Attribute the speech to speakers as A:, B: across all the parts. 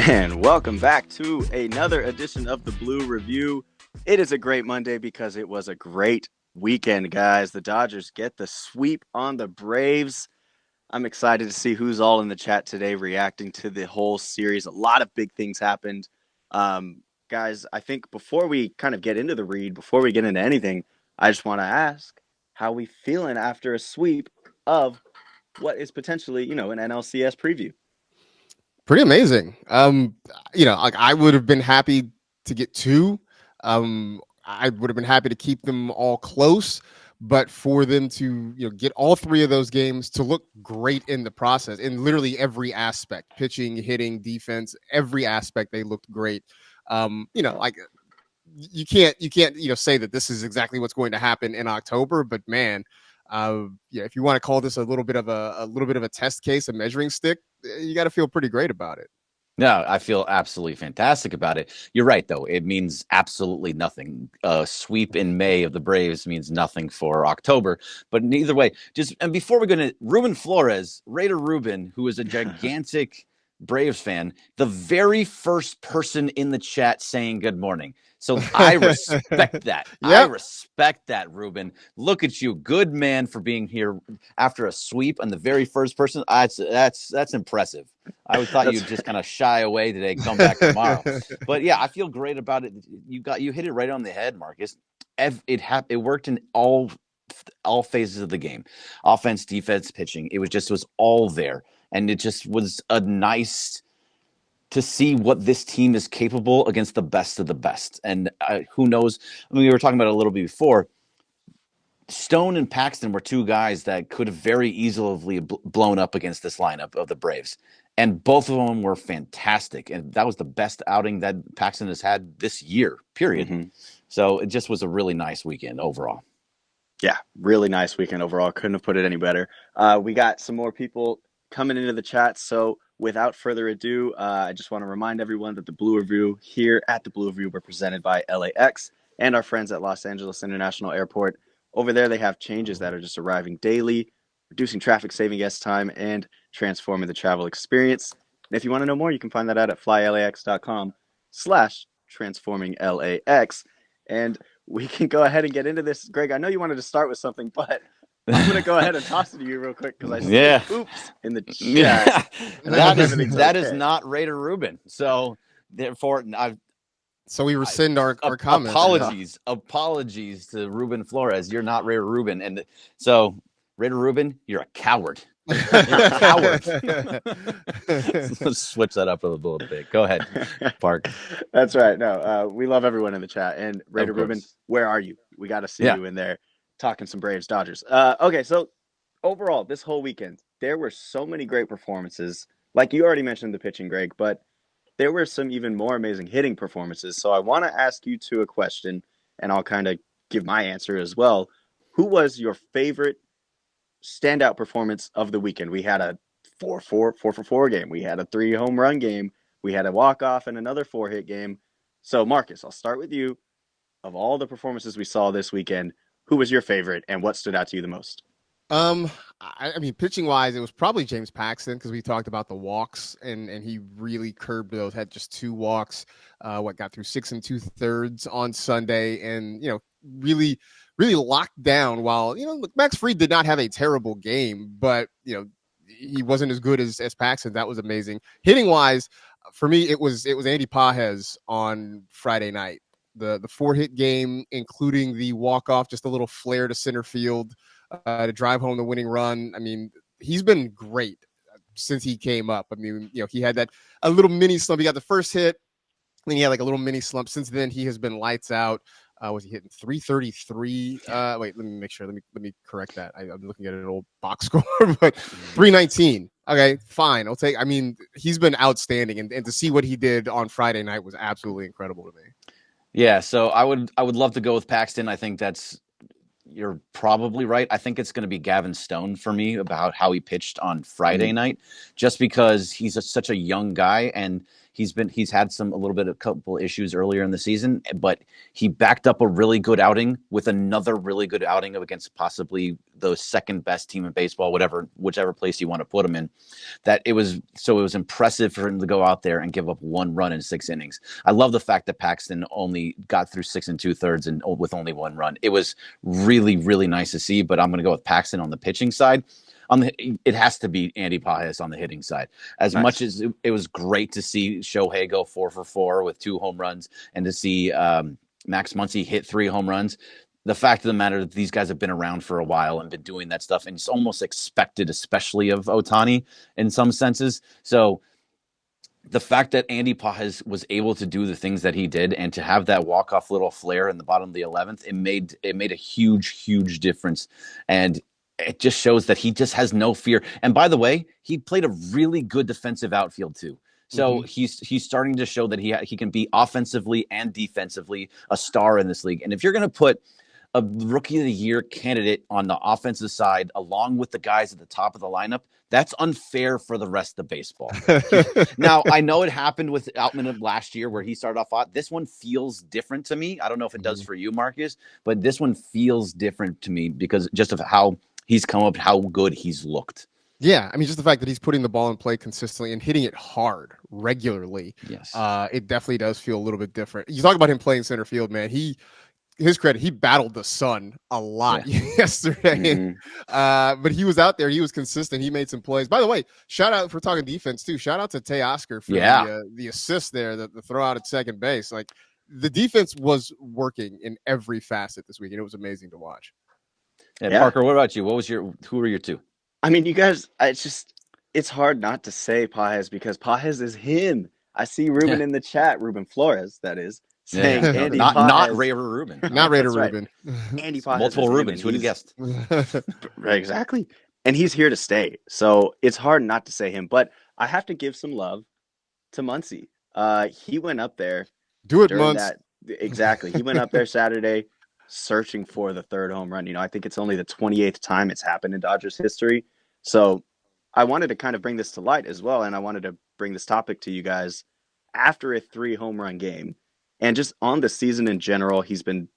A: And welcome back to another edition of the Blue Review. It is a great Monday because it was a great weekend, guys. The Dodgers get the sweep on the Braves. I'm excited to see who's all in the chat today reacting to the whole series. A lot of big things happened. Guys, I think before we kind of get into the read, before we get into anything, I just want to ask how we feeling after a sweep of what is potentially, an NLCS preview.
B: Pretty amazing. I would have been happy to get two. I would have been happy to keep them all close, but for them to get all three of those games to look great in the process, in literally every aspect, pitching, hitting, defense, every aspect, they looked great. You can't say that this is exactly what's going to happen in October, but man. If you want to call this a little bit of a test case, a measuring stick, you got to feel pretty great about it.
C: No, I feel absolutely fantastic about it. You're right, though. It means absolutely nothing. A sweep in May of the Braves means nothing for October. But either way, and before we go to Ruben Flores, Raider Ruben, who is a gigantic Braves fan, the very first person in the chat saying good morning. So I respect that. Yep. I respect that, Ruben. Look at you. Good man for being here after a sweep and the very first person. That's impressive. I thought you'd just kind of shy away today, come back tomorrow. But yeah, I feel great about it. You hit it right on the head, Marcus. It worked in all phases of the game. Offense, defense, pitching. It was all there. And it just was a nice to see what this team is capable against the best of the best. And who knows? I mean, we were talking about it a little bit before. Stone and Paxton were two guys that could have very easily blown up against this lineup of the Braves. And both of them were fantastic. And that was the best outing that Paxton has had this year, period. Mm-hmm. So it just was a really nice weekend overall.
A: Yeah, really nice weekend overall. Couldn't have put it any better. We got some more people coming into the chat. So without further ado, I just want to remind everyone that the Blue Review here at the Blue Review we're presented by LAX and our friends at Los Angeles International Airport. Over there, they have changes that are just arriving daily, reducing traffic, saving guest time, and transforming the travel experience. And if you want to know more, you can find that out at flylax.com/transforminglax. And we can go ahead and get into this. Greg, I know you wanted to start with something, but I'm going to go ahead and toss it to you real quick because I see oops in the chat.
C: Yeah. that is not Raider Ruben. So therefore,
B: So we rescind our comments.
C: Apologies to Ruben Flores. You're not Raider Ruben. And so, Raider Ruben, you're a coward. You're a coward. Let's switch that up a little bit. Go ahead, Park.
A: That's right. No, we love everyone in the chat. And Raider Ruben, where are you? We got to see you in there talking some Braves Dodgers. Okay, so overall, this whole weekend, there were so many great performances. Like you already mentioned the pitching, Greg, but there were some even more amazing hitting performances. So I want to ask you two a question, and I'll kind of give my answer as well. Who was your favorite standout performance of the weekend? We had a 4-for-4 game. We had a 3 home run game. We had a walk-off and another 4-hit game. So, Marcus, I'll start with you. Of all the performances we saw this weekend, who was your favorite, and what stood out to you the most?
B: I mean, pitching wise, it was probably James Paxton because we talked about the walks and he really curbed those. Had just 2 walks. Got through 6 2/3 on Sunday, and really locked down. While Max Fried did not have a terrible game, but he wasn't as good as Paxton. That was amazing. Hitting wise, for me, it was Andy Pages on Friday night. The 4-hit game, including the walk-off, just a little flare to center field to drive home the winning run. I mean, he's been great since he came up. I mean, he had a little mini slump. He got the first hit, then he had like a little mini slump. Since then, he has been lights out. Was he hitting 333? Wait, let me make sure. Let me correct that. I'm looking at an old box score, but 319. Okay, fine. I'll take. I mean, he's been outstanding, and to see what he did on Friday night was absolutely incredible to me.
C: Yeah, so I would love to go with Paxton. I think you're probably right. I think it's going to be Gavin Stone for me about how he pitched on Friday night, just because he's such a young guy and He's had a little bit of couple issues earlier in the season, but he backed up a really good outing with another really good outing against possibly the second best team in baseball, whichever place you want to put him in. It was impressive for him to go out there and give up 1 run in 6 innings. I love the fact that Paxton only got through 6 2/3 and with only 1 run. It was really, really nice to see, but I'm going to go with Paxton on the pitching side. It has to be Andy Pages on the hitting side. As much as it was great to see Shohei go 4 for 4 with 2 home runs and to see Max Muncy hit 3 home runs, the fact of the matter that these guys have been around for a while and been doing that stuff, and it's almost expected, especially of Ohtani in some senses. So the fact that Andy Pages was able to do the things that he did and to have that walk-off little flare in the bottom of the 11th, it made a huge difference. And it just shows that he just has no fear. And by the way, he played a really good defensive outfield too. So he's starting to show that he can be offensively and defensively a star in this league. And if you're going to put a rookie of the year candidate on the offensive side, along with the guys at the top of the lineup, that's unfair for the rest of baseball. Now, I know it happened with Outman last year where he started off hot. This one feels different to me. I don't know if it does for you, Marcus, but this one feels different to me because just of how he's come up, how good he's looked.
B: Yeah, I mean, just the fact that he's putting the ball in play consistently and hitting it hard regularly.
C: Yes,
B: it definitely does feel a little bit different. You talk about him playing center field, man. His credit, he battled the sun a lot yesterday, but he was out there. He was consistent. He made some plays. By the way, shout out for talking defense too. Shout out to Teoscar for the assist there, the throw out at second base. Like the defense was working in every facet this week, and it was amazing to watch.
C: Yeah. Parker, what about you? Who were your 2?
A: I mean, you guys, it's hard not to say Pages because Pages is him. I see Ruben in the chat, Ruben Flores, that is, saying Andy Pages.
C: Not Raider Ruben.
B: Not Raider Ruben.
A: Andy Pages.
C: Multiple Rubens. Who would have guessed?
A: Exactly. And he's here to stay. So it's hard not to say him. But I have to give some love to Muncy. He went up there.
B: Do it, Muncy.
A: Exactly. He went up there Saturday searching for the 3rd home run. I think it's only the 28th time it's happened in Dodgers history. So I wanted to kind of bring this to light as well. And I wanted to bring this topic to you guys after a 3 home run game. And just on the season in general, he's been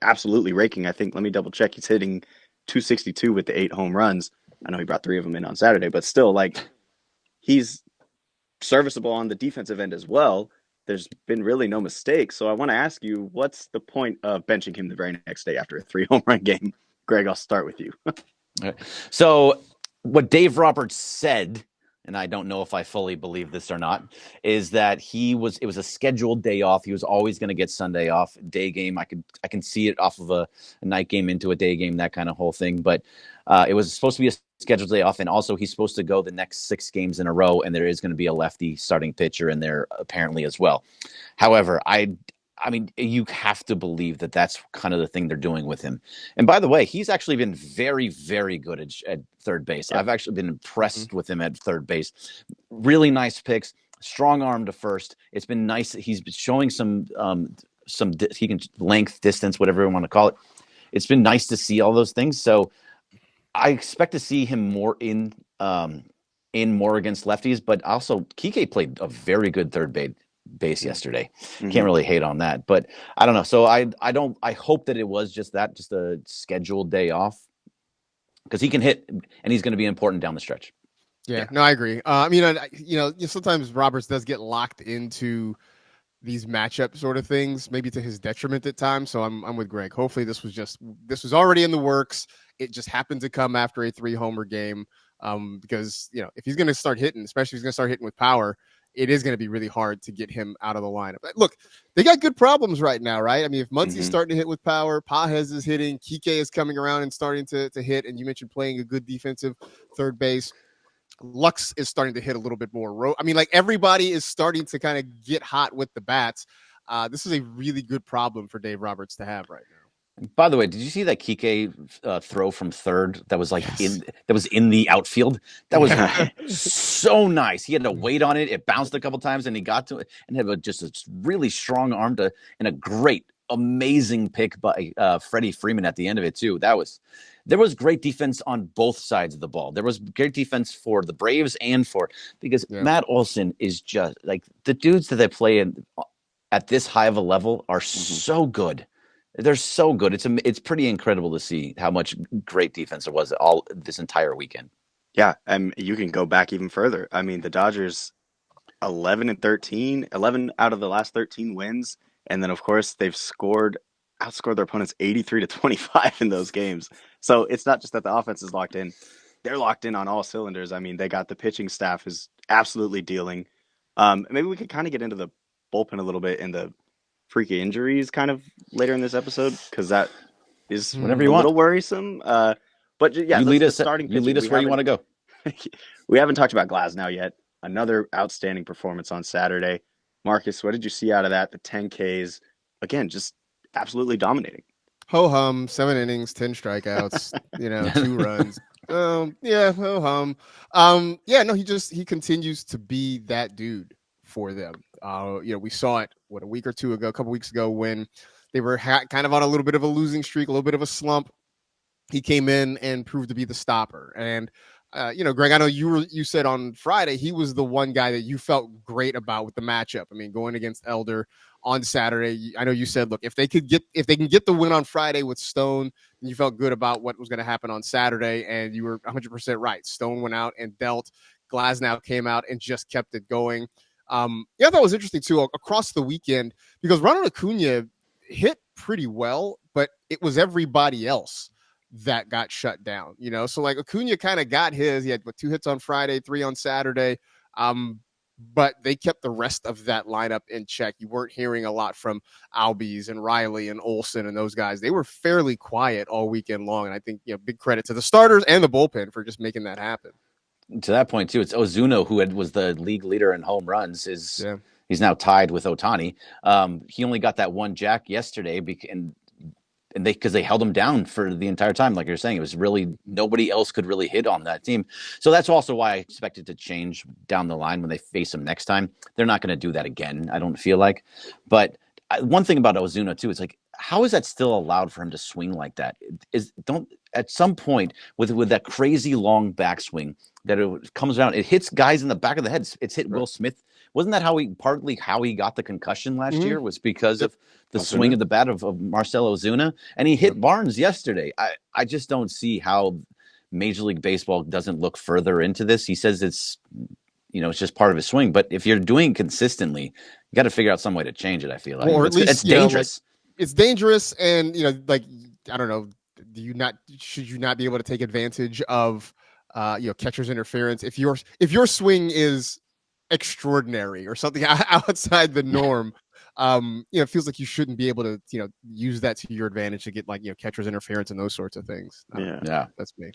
A: absolutely raking. I think, let me double check. He's hitting 262 with the 8 home runs. I know he brought 3 of them in on Saturday, but still, like, he's serviceable on the defensive end as well. There's been really no mistakes. So I want to ask you, what's the point of benching him the very next day after a 3 home run game? Greg, I'll start with you.
C: Right. So what Dave Roberts said, and I don't know if I fully believe this or not, is that it was a scheduled day off. He was always going to get Sunday off, day game. I can see it off of a night game into a day game, that kind of whole thing. But it was supposed to be a scheduled day off, and also he's supposed to go the next 6 games in a row, and there is going to be a lefty starting pitcher in there apparently as well. However, I mean, you have to believe that that's kind of the thing they're doing with him. And by the way, he's actually been very, very good at third base. Yeah. I've actually been impressed with him at third base. Really nice picks, strong arm to first. It's been nice. He's been showing some he can length, distance, whatever you want to call it. It's been nice to see all those things. So I expect to see him more in more against lefties, but also Kike played a very good third base yesterday. Can't really hate on that, but I don't know. So I hope that it was just a scheduled day off, because he can hit and he's going to be important down the stretch.
B: Yeah, no, I agree. I mean, sometimes Roberts does get locked into these matchup sort of things, maybe to his detriment at times. So I'm with Greg. Hopefully this was already in the works. It just happened to come after a 3-homer game. Because if he's going to start hitting, especially if he's going to start hitting with power, it is going to be really hard to get him out of the lineup. Look, they got good problems right now, right? I mean, if Muncy's starting to hit with power, Pages is hitting, Kike is coming around and starting to hit, and you mentioned playing a good defensive third base. Lux is starting to hit a little bit more. I mean, like, everybody is starting to kind of get hot with the bats. This is a really good problem for Dave Roberts to have right now.
C: By the way, did you see that Kike throw from third that was in the outfield? That was so nice. He had to wait on it. It bounced a couple times, and he got to it and had just a really strong arm and a great, amazing pick by Freddie Freeman at the end of it too. there was great defense on both sides of the ball. There was great defense for the Braves and because Matt Olson is just like the dudes that they play at this high of a level are so good. They're so good. It's pretty incredible to see how much great defense there was all this entire weekend.
A: Yeah, and you can go back even further. I mean, the Dodgers 11-13, 11 out of the last 13 wins, and then of course they've outscored their opponents 83-25 in those games. So it's not just that the offense is locked in; they're locked in on all cylinders. I mean, they got the pitching staff is absolutely dealing. Maybe we could kind of get into the bullpen a little bit and the freaky injuries kind of later in this episode because that is
C: whenever you
A: a
C: want.
A: little worrisome. But yeah,
C: you lead us where you want to go.
A: We haven't talked about Glasnow yet. Another outstanding performance on Saturday. Marcus, what did you see out of that? The 10 Ks, again, just absolutely dominating.
B: Ho hum, 7 innings, 10 strikeouts, 2 runs. Ho hum. He continues to be that dude for them. We saw it a couple weeks ago when they were kind of on a little bit of a losing streak, a little bit of a slump. He came in and proved to be the stopper. And Greg, I know you said on Friday he was the one guy that you felt great about with the matchup. I mean, going against Elder on Saturday, I know you said, look, if they can get the win on Friday with Stone, then you felt good about what was going to happen on Saturday, and you were 100% right. Stone went out and dealt. Glasnow came out and just kept it going. I thought it was interesting too across the weekend because Ronald Acuna hit pretty well, but it was everybody else that got shut down, so like Acuna kind of got his. He had 2 hits on Friday, 3 on Saturday, but they kept the rest of that lineup in check. You weren't hearing a lot from Albies and Riley and Olsen and those guys. They were fairly quiet all weekend long, and I think big credit to the starters and the bullpen for just making that happen.
C: To that point too, it's Ozuna who was the league leader in home runs. He's now tied with Ohtani. He only got that one jack yesterday because they held him down for the entire time. Like you're saying, it was really nobody else could really hit on that team. So that's also why I expect it to change down the line when they face him next time. They're not going to do that again, I don't feel like. But one thing about Ozuna too, it's like, how is that still allowed for him to swing like that? At some point with that crazy long backswing that it comes around, it hits guys in the back of the head. It's hit Will Smith. Wasn't that partly how he got the concussion last year was because of the swing of the bat of Marcell Ozuna? And he hit Barnes yesterday. I just don't see how Major League Baseball doesn't look further into this. He says it's just part of his swing. But if you're doing it consistently, you got to figure out some way to change it, I feel like.
B: Or at least,
C: it's dangerous.
B: It's dangerous. And, I don't know, should you not be able to take advantage of, catcher's interference? If your swing is extraordinary or something outside the norm, it feels like you shouldn't be able to, use that to your advantage to get catcher's interference and those sorts of things.
C: Yeah.
B: That's me.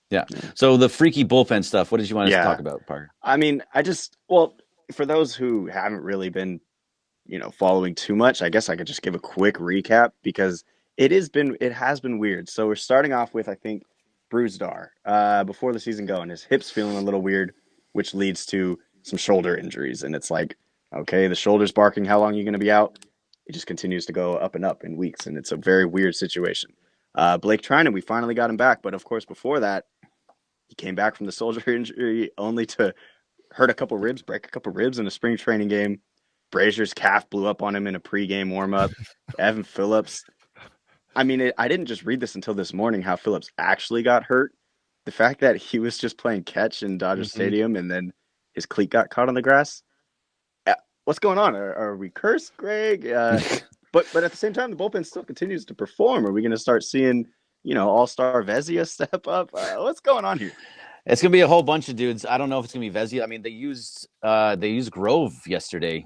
C: Yeah. So the freaky bullpen stuff, what did you want us to talk about, Parker?
A: I mean, for those who haven't really been, following too much, I guess I could just give a quick recap because it has been weird. So we're starting off with, I think, Brusdar, before the season going, his hip's feeling a little weird, which leads to some shoulder injuries. And it's like, okay, the shoulder's barking. How long are you going to be out? It just continues to go up and up in weeks. And it's a very weird situation. Blake Trinan, we finally got him back. But of course, before that, he came back from the shoulder injury only to break a couple ribs in a spring training game. Brazier's calf blew up on him in a pregame warm-up. Evan Phillips. I mean, I didn't just read this until this morning how Phillips actually got hurt. The fact that he was just playing catch in Dodger Stadium and then his cleat got caught on the grass. What's going on? Are we cursed, Greg? But at the same time, the bullpen still continues to perform. Are we going to start seeing, all-star Vezina step up? What's going on here?
C: It's going to be a whole bunch of dudes. I don't know if it's going to be Vezina. I mean, they used Grove yesterday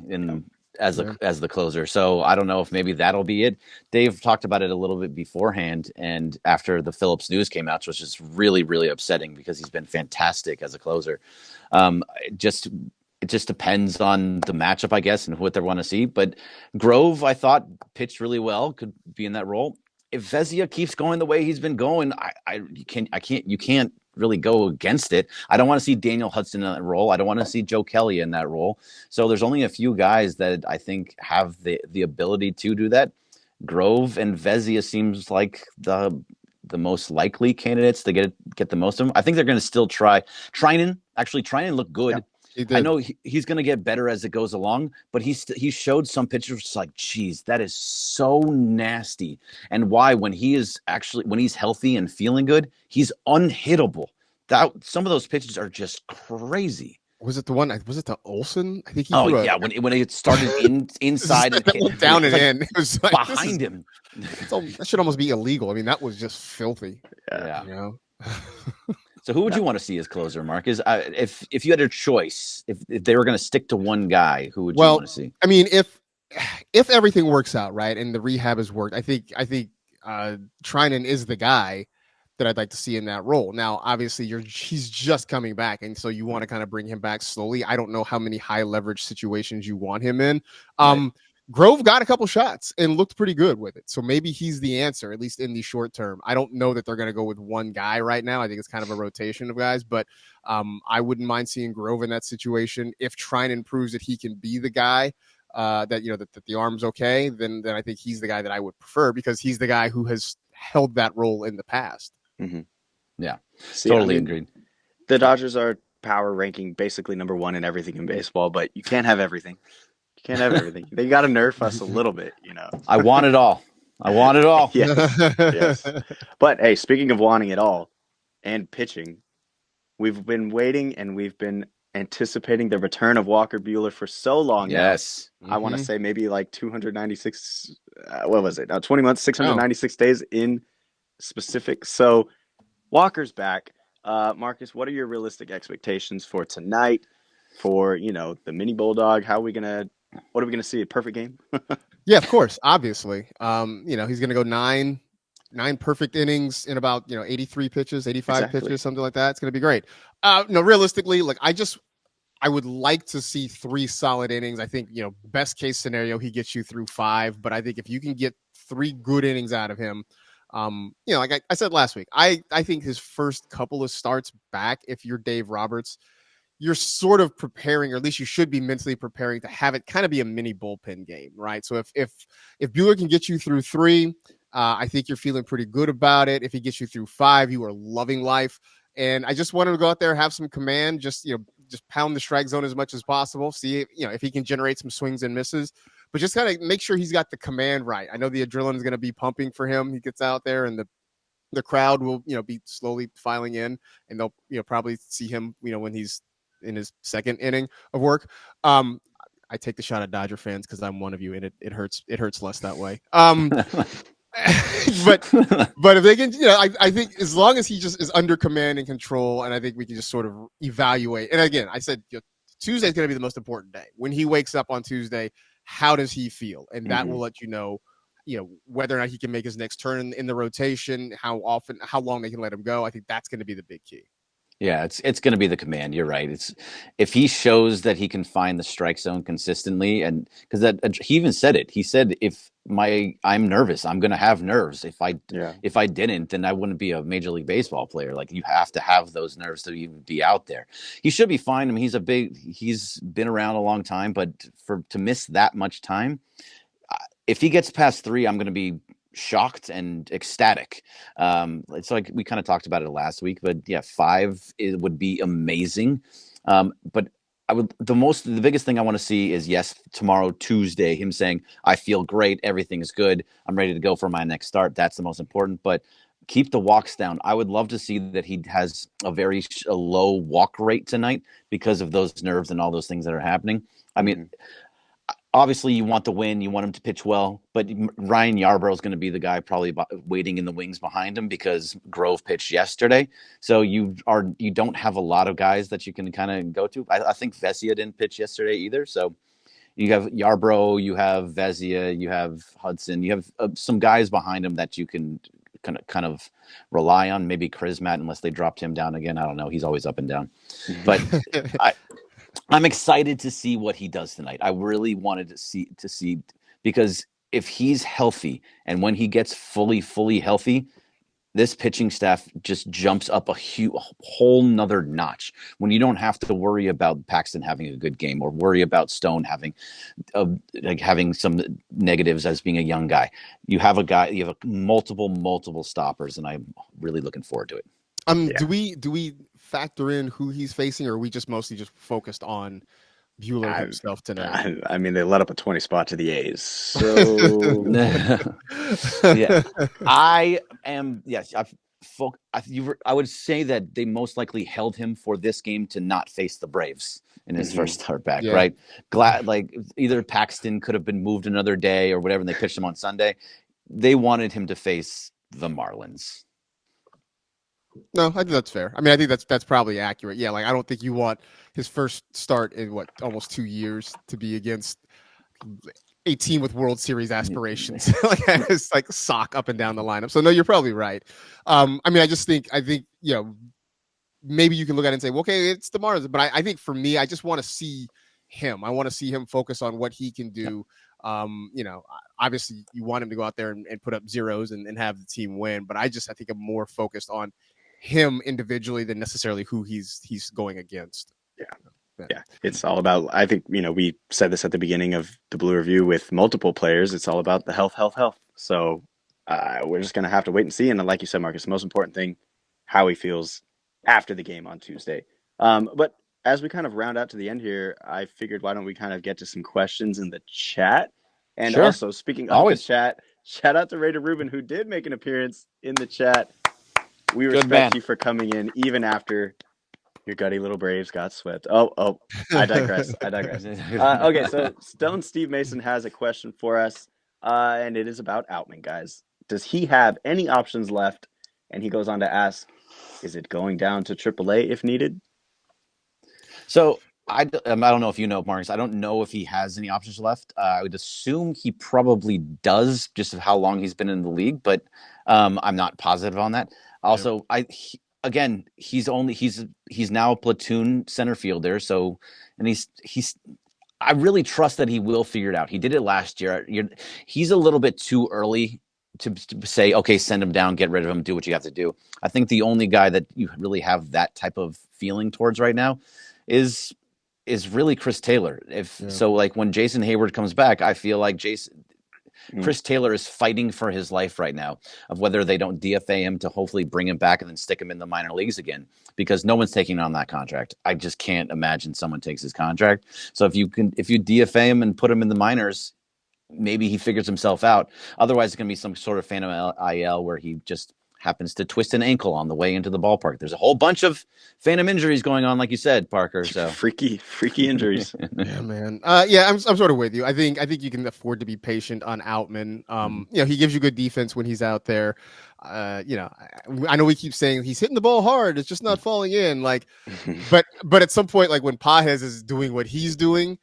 C: as the closer. So I don't know if maybe that'll be it. Dave talked about it a little bit beforehand and after the Phillips news came out, which is really, really upsetting because he's been fantastic as a closer. It just depends on the matchup, I guess, and what they want to see. But Grove, I thought, pitched really well, could be in that role. If Vezina keeps going the way he's been going, you can't really go against it. I don't want to see Daniel Hudson in that role. I don't want to see Joe Kelly in that role. So there's only a few guys that I think have the ability to do that. Grove and Vezina seems like the the most likely candidates to get the most of them. I think they're going to still try. Treinen looked good.
B: Yeah,
C: I know he's going to get better as it goes along, but he showed some pictures like, geez, that is so nasty. And why, when he's healthy and feeling good, he's unhittable. Some of those pitches are just crazy.
B: Was it the Olsen? I think he
C: threw.
B: Oh
C: yeah, when it started inside and
B: went down and in, it was like,
C: behind him.
B: That should almost be illegal. I mean, that was just filthy.
A: Yeah.
B: You know.
C: So who would you want to see as closer, Mark? If you had a choice, if they were going to stick to one guy, who would you want to see?
B: I mean, if everything works out right and the rehab has worked, I think Treinen is the guy that I'd like to see in that role. Now, obviously, he's just coming back, and so you want to kind of bring him back slowly. I don't know how many high leverage situations you want him in. Right. Grove got a couple shots and looked pretty good with it. So maybe he's the answer, at least in the short term. I don't know that they're going to go with one guy right now. I think it's kind of a rotation of guys, but I wouldn't mind seeing Grove in that situation. If Treinen proves that he can be the guy, that the arm's okay, then I think he's the guy that I would prefer, because he's the guy who has held that role in the past.
C: Mm-hmm. Yeah, totally agreed.
A: The Dodgers are power ranking basically number one in everything in baseball, but you can't have everything. Can't have everything. They got to nerf us a little bit,
C: I want it all.
A: Yes. But hey, speaking of wanting it all and pitching, we've been waiting and we've been anticipating the return of Walker Buehler for so long.
C: Yes.
A: Now. I want to say maybe like 296. What was it? 20 months, 696 days in specific. So Walker's back. Marcus, what are your realistic expectations for tonight? For the mini Bulldog, what are we gonna see? A perfect game?
B: Yeah, of course. Obviously, he's gonna go nine perfect innings in about 83 pitches, 85 pitches, something like that. It's gonna be great. Realistically, like I would like to see 3 solid innings. I think best case scenario he gets you through 5, but I think if you can get 3 good innings out of him, like I said last week, I think his first couple of starts back, if you're Dave Roberts, you're sort of preparing, or at least you should be mentally preparing to have it kind of be a mini bullpen game, right? So if Buehler can get you through 3, I think you're feeling pretty good about it. If he gets you through 5, you are loving life. And I just want him to go out there, have some command, just pound the strike zone as much as possible. See, if he can generate some swings and misses, but just kind of make sure he's got the command right. I know the adrenaline is going to be pumping for him. He gets out there and the crowd will, be slowly filing in, and they'll, probably see him, when he's in his second inning of work. I take the shot at Dodger fans because I'm one of you, and it hurts less that way. but if they can, I think as long as he just is under command and control, and I think we can just sort of evaluate. And again, I said Tuesday is going to be the most important day. When he wakes up on Tuesday, how does he feel? And that will let you know whether or not he can make his next turn in the rotation, how long they can let him go. I think that's going to be the big key.
C: Yeah, it's going to be the command. You're right. It's if he shows that he can find the strike zone consistently, and because he even said it. He said, "If I'm nervous, I'm going to have nerves. If I didn't, then I wouldn't be a Major League Baseball player. Like, you have to have those nerves to even be out there." He should be fine. I mean, he's been around a long time, but to miss that much time, if he gets past 3, I'm going to be shocked and ecstatic. It's like we kind of talked about it last week, but yeah, 5 would be amazing. But the biggest thing I want to see is, yes, tomorrow, Tuesday, him saying, "I feel great, everything is good, I'm ready to go for my next start." That's the most important. But keep the walks down. I would love to see that he has a low walk rate tonight because of those nerves and all those things that are happening. I mean, obviously, you want the win. You want him to pitch well, but Ryan Yarbrough is going to be the guy probably waiting in the wings behind him because Grove pitched yesterday. So you don't have a lot of guys that you can kind of go to. I think Vesia didn't pitch yesterday either. So you have Yarbrough, you have Vesia, you have Hudson, you have some guys behind him that you can kind of rely on. Maybe Krismat, unless they dropped him down again. I don't know. He's always up and down, but I'm excited to see what he does tonight. I really wanted to see because if he's healthy and when he gets fully healthy, this pitching staff just jumps up a whole nother notch when you don't have to worry about Paxton having a good game or worry about Stone having some negatives as being a young guy. You have multiple stoppers, and I'm really looking forward to it.
B: Do we factor in who he's facing, or are we just mostly just focused on Buehler himself tonight?
A: I mean, they let up a 20 spot to the A's. So
C: yeah, I am. Yes, I would say that they most likely held him for this game to not face the Braves in his first start back, right? Like either Paxton could have been moved another day or whatever, and they pitched him on Sunday. They wanted him to face the Marlins.
B: No, I think that's fair. I mean, I think that's probably accurate. Yeah, like I don't think you want his first start in almost 2 years to be against a team with World Series aspirations. Like it's like sock up and down the lineup. So no, you're probably right. I mean, I think maybe you can look at it and say, well, okay, it's the Marlins. But I think for me, I just want to see him. I want to see him focus on what he can do. Obviously you want him to go out there and put up zeros and have the team win. But I think I'm more focused on him individually than necessarily who he's going against.
A: Yeah. It's all about, I think, we said this at the beginning of the Blue Review with multiple players. It's all about the health. So we're just going to have to wait and see. And like you said, Marcus, the most important thing, how he feels after the game on Tuesday. But as we kind of round out to the end here, I figured, why don't we kind of get to some questions in the chat? And also, speaking of the chat, shout out to Raider Ruben, who did make an appearance in the chat. We respect you for coming in even after your gutty little Braves got swept. Oh, I digress. Okay, so Stone Steve Mason has a question for us, and it is about Outman, guys. Does he have any options left? And he goes on to ask, is it going down to AAA if needed?
C: So I don't know if you know, Marcus. I don't know if he has any options left. I would assume he probably does, just of how long he's been in the league, but I'm not positive on that. Also, he's now a platoon center fielder. So, and I really trust that he will figure it out. He did it last year. He's a little bit too early to say, okay, send him down, get rid of him, do what you have to do. I think the only guy that you really have that type of feeling towards right now is really Chris Taylor. So, like when Jason Hayward comes back, I feel like Chris Taylor is fighting for his life right now of whether they don't DFA him to hopefully bring him back and then stick him in the minor leagues again, because no one's taking on that contract. I just can't imagine someone takes his contract. So if you DFA him and put him in the minors, maybe he figures himself out. Otherwise, it's going to be some sort of phantom IL where he just happens to twist an ankle on the way into the ballpark. There's a whole bunch of phantom injuries going on, like you said, Parker. So
A: freaky injuries.
B: Yeah, man. I'm sort of with you. I think you can afford to be patient on Outman. He gives you good defense when he's out there. I know we keep saying he's hitting the ball hard, it's just not falling in. Like, but at some point, like when Pages is doing what he's doing,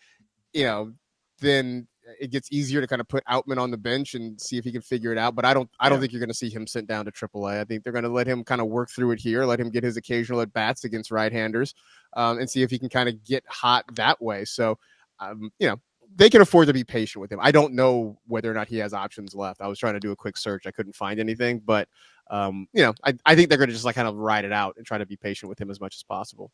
B: then it gets easier to kind of put Outman on the bench and see if he can figure it out. But I don't think you're going to see him sent down to AAA. I think they're going to let him kind of work through it here, let him get his occasional at bats against right-handers, and see if he can kind of get hot that way. So, they can afford to be patient with him. I don't know whether or not he has options left. I was trying to do a quick search. I couldn't find anything, but I think they're going to just like kind of ride it out and try to be patient with him as much as possible.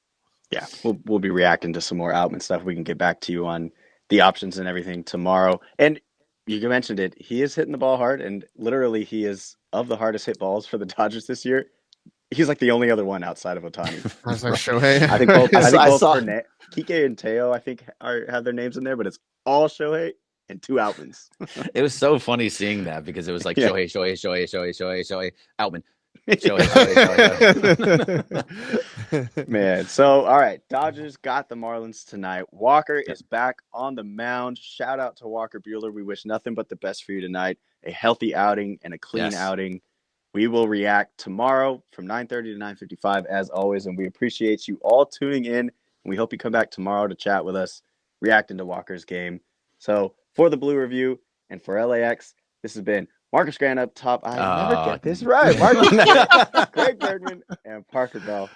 A: Yeah, we'll be reacting to some more Outman stuff. We can get back to you on the options and everything tomorrow. And you mentioned it. He is hitting the ball hard, and literally he is of the hardest hit balls for the Dodgers this year. He's like the only other one outside of Ohtani.
B: I was like, Shohei.
A: I think both Kike and Teo, I think, have their names in there, but it's all Shohei and two Outmans.
C: It was so funny seeing that because it was like Shohei, Outman.
A: Man, so all right, Dodgers got the Marlins tonight. Walker is back on the mound. Shout out to Walker Buehler. We wish nothing but the best for you tonight. A healthy outing and a clean outing. We will react tomorrow from 9:30 to 9:55 as always, and we appreciate you all tuning in. We hope you come back tomorrow to chat with us, reacting to Walker's game. So for the Blue Review and for LAX, this has been Marcus Grant up top. I never get this right. Marcus Greg Bergman and Parker Bell.